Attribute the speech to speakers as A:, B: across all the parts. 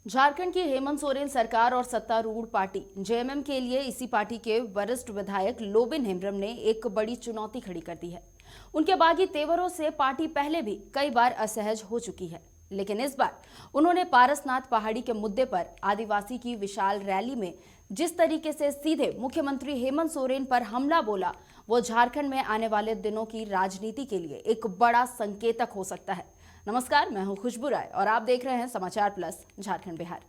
A: झारखंड की हेमंत सोरेन सरकार और सत्तारूढ़ पार्टी जेएमएम के लिए इसी पार्टी के वरिष्ठ विधायक लोबिन हेम्ब्रम ने एक बड़ी चुनौती खड़ी कर दी है। उनके बागी तेवरों से पार्टी पहले भी कई बार असहज हो चुकी है, लेकिन इस बार उन्होंने पारसनाथ पहाड़ी के मुद्दे पर आदिवासी की विशाल रैली में जिस तरीके से सीधे मुख्यमंत्री हेमंत सोरेन पर हमला बोला, वो झारखंड में आने वाले दिनों की राजनीति के लिए एक बड़ा संकेतक हो सकता है। नमस्कार, मैं हूं खुशबू राय और आप देख रहे हैं समाचार प्लस झारखंड बिहार।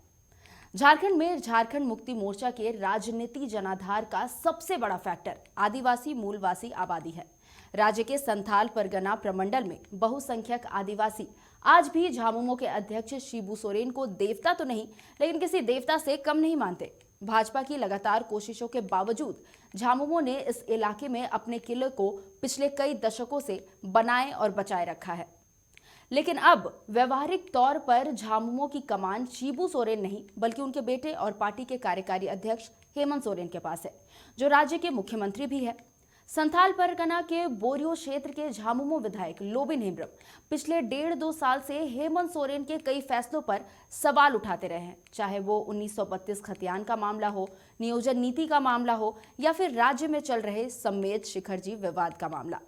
A: झारखंड में झारखंड मुक्ति मोर्चा के राजनीति जनाधार का सबसे बड़ा फैक्टर आदिवासी मूलवासी आबादी है। राज्य के संथाल परगना प्रमंडल में बहुसंख्यक आदिवासी आज भी झामुमो के अध्यक्ष शिबू सोरेन को देवता तो नहीं, लेकिन किसी देवता से कम नहीं मानते। भाजपा की लगातार कोशिशों के बावजूद झामुमो ने इस इलाके में अपने किले को पिछले कई दशकों से बनाए और बचाए रखा है, लेकिन अब व्यवहारिक तौर पर झामुमो की कमान शिबू सोरेन नहीं बल्कि उनके बेटे और पार्टी के कार्यकारी अध्यक्ष हेमंत सोरेन के पास है, जो राज्य के मुख्यमंत्री भी है। संथाल परगना के बोरियो क्षेत्र के झामुमो विधायक लोबिन हेम्ब्रम पिछले 1.5-2 साल से हेमंत सोरेन के कई फैसलों पर सवाल उठाते रहे हैं, चाहे वो 1932 खतियान का मामला हो, नियोजन नीति का मामला हो या फिर राज्य में चल रहे समेत शिखरजी विवाद का मामला।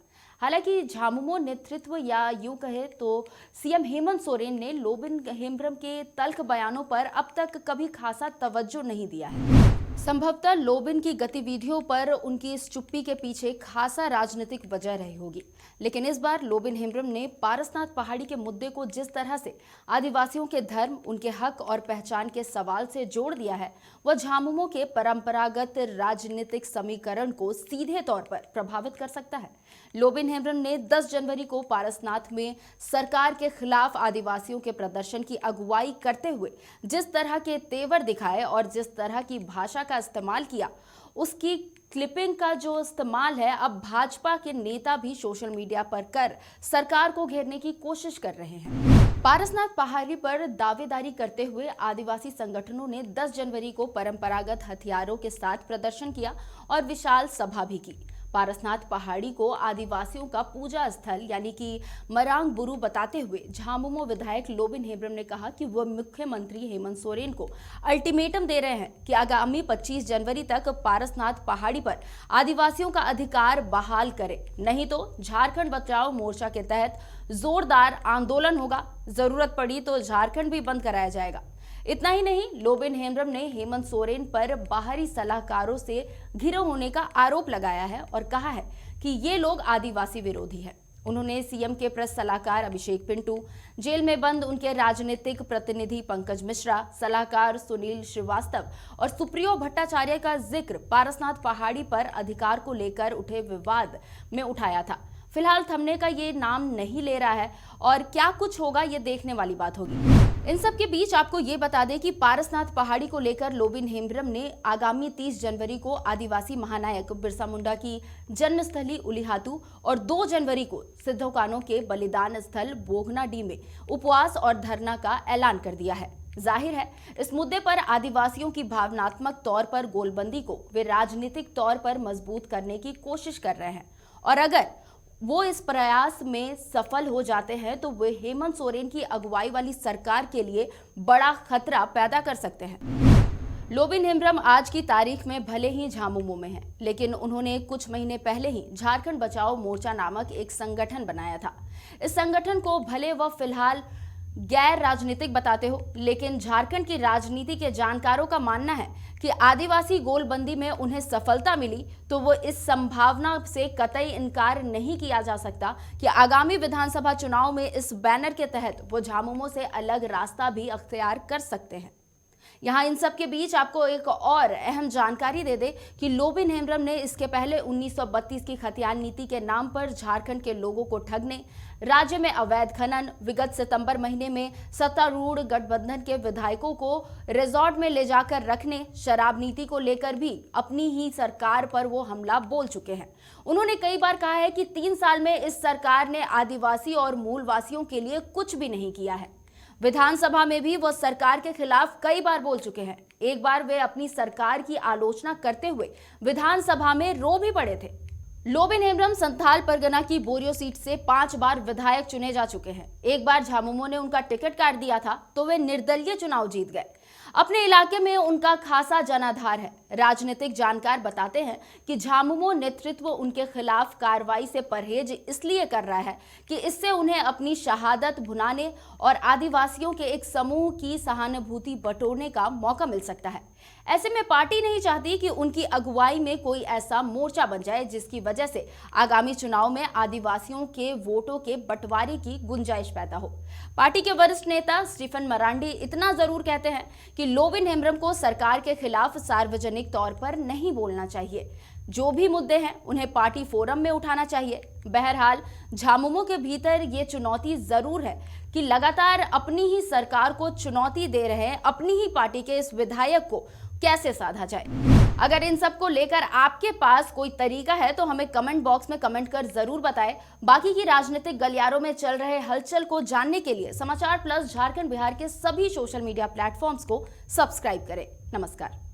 A: हालांकि झामुमो नेतृत्व या यूं कहे तो सीएम हेमंत सोरेन ने लोबिन हेम्ब्रम के तल्ख बयानों पर अब तक कभी खासा तवज्जो नहीं दिया है। संभवतः लोबिन की गतिविधियों पर उनकी इस चुप्पी के पीछे खासा राजनीतिक वजह रही होगी, लेकिन इस बार लोबिन हेम्ब्रम ने पारसनाथ पहाड़ी के मुद्दे को जिस तरह से आदिवासियों के धर्म, उनके हक और पहचान के सवाल से जोड़ दिया है, वह झामुमो के परंपरागत राजनीतिक समीकरण को सीधे तौर पर प्रभावित कर सकता है। लोबिन हेम्ब्रम ने 10 जनवरी को पारसनाथ में सरकार के खिलाफ आदिवासियों के प्रदर्शन की अगुवाई करते हुए जिस तरह के तेवर दिखाए और जिस तरह की भाषा का इस्तेमाल किया, उसकी क्लिपिंग का जो इस्तेमाल है अब भाजपा के नेता भी सोशल मीडिया पर कर सरकार को घेरने की कोशिश कर रहे हैं। पारसनाथ पहाड़ी पर दावेदारी करते हुए आदिवासी संगठनों ने 10 जनवरी को परंपरागत हथियारों के साथ प्रदर्शन किया और विशाल सभा भी की। पारसनाथ पहाड़ी को आदिवासियों का पूजा स्थल यानी कि मरांग बुरु बताते हुए झामुमो विधायक लोबिन हेम्ब्रम ने कहा कि वह मुख्यमंत्री हेमंत सोरेन को अल्टीमेटम दे रहे हैं कि आगामी 25 जनवरी तक पारसनाथ पहाड़ी पर आदिवासियों का अधिकार बहाल करे, नहीं तो झारखंड बचाओ मोर्चा के तहत जोरदार आंदोलन होगा। जरूरत पड़ी तो झारखंड भी बंद कराया जाएगा। इतना ही नहीं, लोबिन हेम्ब्रम ने हेमंत सोरेन पर बाहरी सलाहकारों से घिरे होने का आरोप लगाया है और कहा है कि ये लोग आदिवासी विरोधी हैं। उन्होंने सीएम के प्रेस सलाहकार अभिषेक पिंटू, जेल में बंद उनके राजनीतिक प्रतिनिधि पंकज मिश्रा, सलाहकार सुनील श्रीवास्तव और सुप्रियो भट्टाचार्य का जिक्र पारसनाथ पहाड़ी पर अधिकार को लेकर उठे विवाद में उठाया था। फिलहाल थमने का ये नाम नहीं ले रहा है और क्या कुछ होगा ये देखने वाली बात होगी। इन सब के बीच आपको ये बता दें कि पारसनाथ पहाड़ी को लेकर लोबिन हेम्ब्रम ने आगामी 30 जनवरी को आदिवासी महानायक बिरसा मुंडा की जन्मस्थली उलिहातू और 2 जनवरी को सिद्धो कान्हो के बलिदान स्थल बोगनाडी में उपवास और धरना का ऐलान कर दिया है। जाहिर है, इस मुद्दे पर आदिवासियों की भावनात्मक तौर पर गोलबंदी को वे राजनीतिक तौर पर मजबूत करने की कोशिश कर रहे हैं और अगर वो इस प्रयास में सफल हो जाते हैं तो वे हेमंत सोरेन की अगुवाई वाली सरकार के लिए बड़ा खतरा पैदा कर सकते हैं। लोबिन हेम्ब्रम आज की तारीख में भले ही झामुमो में हैं, लेकिन उन्होंने कुछ महीने पहले ही झारखंड बचाओ मोर्चा नामक एक संगठन बनाया था। इस संगठन को भले वह फिलहाल गैर राजनीतिक बताते हो, लेकिन झारखंड की राजनीति के जानकारों का मानना है कि आदिवासी गोलबंदी में उन्हें सफलता मिली तो वो इस संभावना से कतई इनकार नहीं किया जा सकता कि आगामी विधानसभा चुनाव में इस बैनर के तहत वो झामुमो से अलग रास्ता भी अख्तियार कर सकते हैं। यहाँ इन सब के बीच आपको एक और अहम जानकारी दे दे कि लोबिन हेम्ब्रम ने इसके पहले 1932 की खतियान नीति के नाम पर झारखंड के लोगों को ठगने, राज्य में अवैध खनन, विगत सितंबर महीने में सत्तारूढ़ गठबंधन के विधायकों को रिजॉर्ट में ले जाकर रखने, शराब नीति को लेकर भी अपनी ही सरकार पर वो हमला बोल चुके हैं। उन्होंने कई बार कहा है कि 3 साल में इस सरकार ने आदिवासी और मूलवासियों के लिए कुछ भी नहीं किया है। विधानसभा में भी वो सरकार के खिलाफ कई बार बोल चुके हैं। एक बार वे अपनी सरकार की आलोचना करते हुए विधानसभा में रो भी पड़े थे। लोबिन हेम्ब्रम संथाल परगना की बोरियो सीट से 5 बार विधायक चुने जा चुके हैं। एक बार झामुमो ने उनका टिकट काट दिया था तो वे निर्दलीय चुनाव जीत गए, अपने इलाके में उनका खासा जनाधार है। राजनीतिक जानकार बताते हैं कि झामुमो नेतृत्व उनके खिलाफ कार्रवाई से परहेज इसलिए कर रहा है कि इससे उन्हें अपनी शहादत भुनाने और आदिवासियों के एक समूह की सहानुभूति बटोरने का मौका मिल सकता है। ऐसे में पार्टी नहीं चाहती कि उनकी अगुवाई में कोई ऐसा मोर्चा बन जाए जिसकी वजह से आगामी चुनाव में आदिवासियों के वोटों के बंटवारे की गुंजाइश पैदा हो। पार्टी के वरिष्ठ नेता स्टीफन मरांडी इतना जरूर कहते हैं कि लोविन हेम्ब्रम को सरकार के खिलाफ सार्वजनिक तौर पर नहीं बोलना चाहिए। जो भी मुद्दे हैं उन्हें पार्टी फोरम में उठाना चाहिए। बहरहाल झामुमो के भीतर ये चुनौती जरूर है कि लगातार अपनी ही सरकार को चुनौती दे रहे अपनी ही पार्टी के इस विधायक को कैसे साधा जाए। अगर इन सब को लेकर आपके पास कोई तरीका है तो हमें कमेंट बॉक्स में कमेंट कर जरूर बताएं। बाकी की राजनीतिक गलियारों में चल रहे हलचल को जानने के लिए समाचार प्लस झारखंड बिहार के सभी सोशल मीडिया प्लेटफॉर्म्स को सब्सक्राइब करें। नमस्कार।